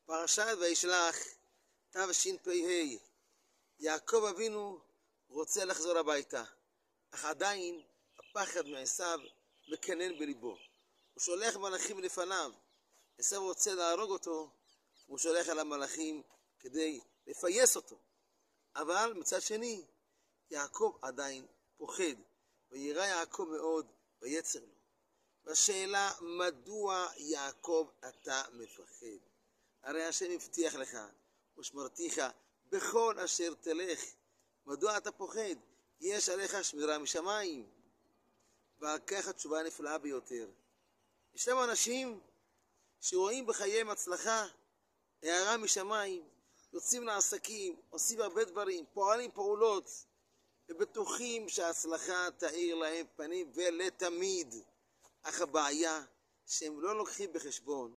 פרשת וישלח תשפ"ה. יעקב אבינו רוצה לחזור הביתה, אך עדיין הפחד מעשיו מקנן בליבו. הוא שולח מלאכים לפניו. עשיו רוצה להרוג אותו, הוא שולח על המלאכים כדי לפייס אותו. אבל מצד שני, יעקב עדיין פוחד, וירא יעקב מאוד ויצר לו. והשאלה, מדוע יעקב אתה מפחד? הרי השם הבטיח לך, ושמרתיך בכל אשר תלך. מדוע אתה פוחד? יש עליך שמירה משמיים. ועל כך התשובה הנפלאה ביותר. ישנם אנשים שרואים בחייהם הצלחה, הערה משמיים, יוצאים לעסקים, עושים הרבה דברים, פועלים פעולות, ובטוחים שההצלחה תאיר להם פנים ולתמיד. אך הבעיה שהם לא לוקחים בחשבון